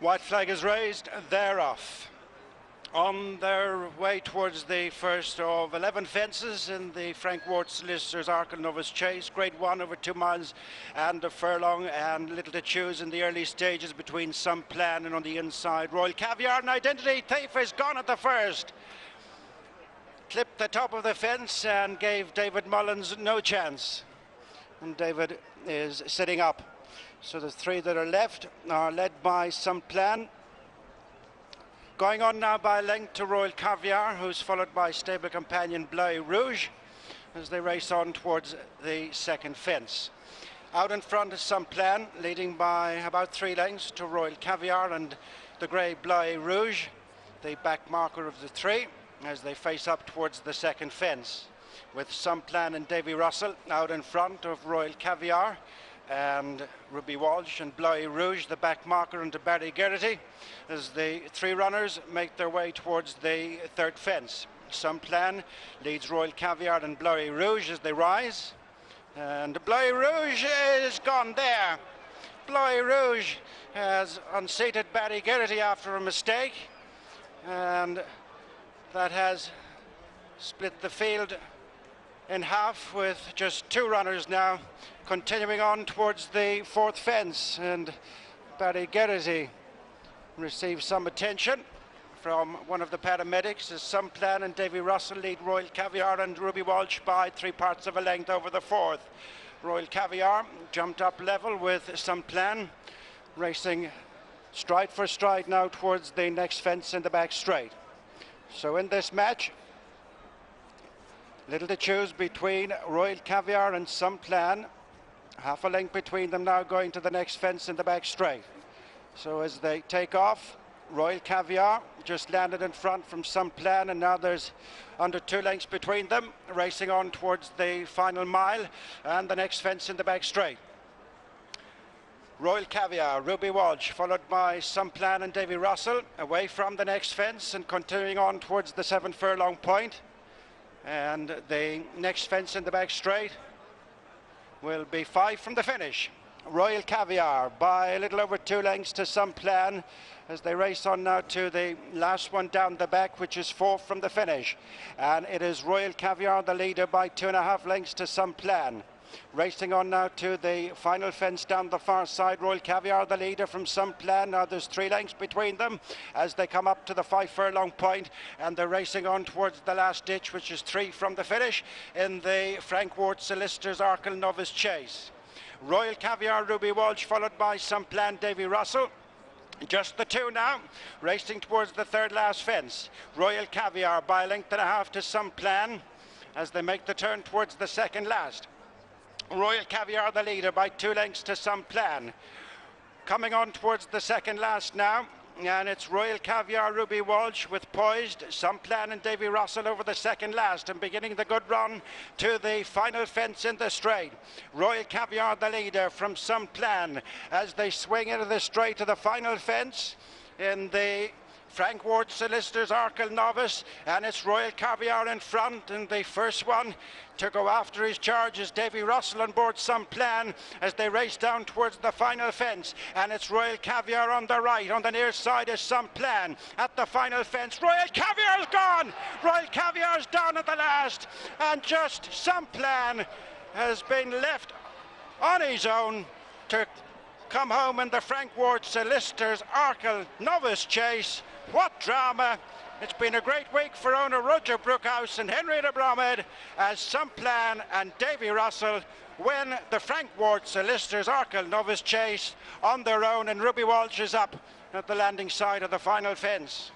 White flag is raised, they're off. On their way towards the first of 11 fences in the Frank Ward Solicitors Arkle Novice Chase. Grade 1 over 2 miles and a furlong, and little to choose in the early stages between Some Plan and on the inside Royal Caviar and Identity Thief is gone at the first. Clipped the top of the fence and gave David Mullins no chance. And David is sitting up. So the three that are left are led by Some Plan. Going on now by a length to Royal Caviar, who's followed by stable companion Bleu Rouge as they race on towards the second fence. Out in front is Some Plan, leading by about 3 lengths to Royal Caviar and the grey Bleu Rouge, the back marker of the three, as they face up towards the second fence, with Some Plan and Davy Russell out in front of Royal Caviar and Ruby Walsh and Bleu Rouge, the back marker, into Barry Gerrity, as the three runners make their way towards the third fence. Some Plan leads Royal Caviar and Bleu Rouge as they rise, and Bleu Rouge is gone there. Bleu Rouge has unseated Barry Gerrity after a mistake, and that has split the field in half, with just 2 runners now continuing on towards the fourth fence. And Barry Gerrity receives some attention from one of the paramedics as Some Plan and Davy Russell lead Royal Caviar and Ruby Walsh by 3 parts of a length over the fourth. Royal Caviar jumped up level with Some Plan, racing stride for stride now towards the next fence in the back straight. So in this match, little to choose between Royal Caviar and Some Plan. Half a length between them now going to the next fence in the back straight. So as they take off, Royal Caviar just landed in front from Some Plan, and now there's under 2 lengths between them, racing on towards the final mile and the next fence in the back straight. Royal Caviar, Ruby Walsh, followed by Some Plan and Davy Russell, away from the next fence and continuing on towards the 7 furlong point. And the next fence in the back straight will be 5 from the finish. Royal Caviar by a little over 2 lengths to Some Plan as they race on now to the last one down the back, which is 4 from the finish. And it is Royal Caviar the leader by 2.5 lengths to Some Plan. Racing on now to the final fence down the far side. Royal Caviar the leader from Some Plan. Now there's 3 lengths between them as they come up to the 5 furlong point, and they're racing on towards the last ditch, which is 3 from the finish in the Frank Ward Solicitors Arkle Novice Chase. Royal Caviar, Ruby Walsh, followed by Some Plan, Davy Russell. Just the 2 now, racing towards the third last fence. Royal Caviar by a length and a half to Some Plan as they make the turn towards the second last. Royal Caviar the leader by 2 lengths to Some Plan. Coming on towards the second last now, and it's Royal Caviar, Ruby Walsh with poised Some Plan and Davy Russell over the second last, and beginning the good run to the final fence in the straight. Royal Caviar the leader from Some Plan as they swing into the straight to the final fence in the Frank Ward Solicitors Arkle Novice, and it's Royal Caviar in front, and the first one to go after his charge is Davy Russell on board Some Plan as they race down towards the final fence, and it's Royal Caviar on the right. On the near side is Some Plan at the final fence. Royal Caviar's gone! Royal Caviar's down at the last, and just Some Plan has been left on his own to come home in the Frank Ward Solicitors Arkle Novice Chase. What drama! It's been a great week for owner Roger Brookhouse and Henrietta Bromhead as Some Plan and Davy Russell win the Frank Ward Solicitors Arkle Novice Chase on their own, and Ruby Walsh is up at the landing side of the final fence.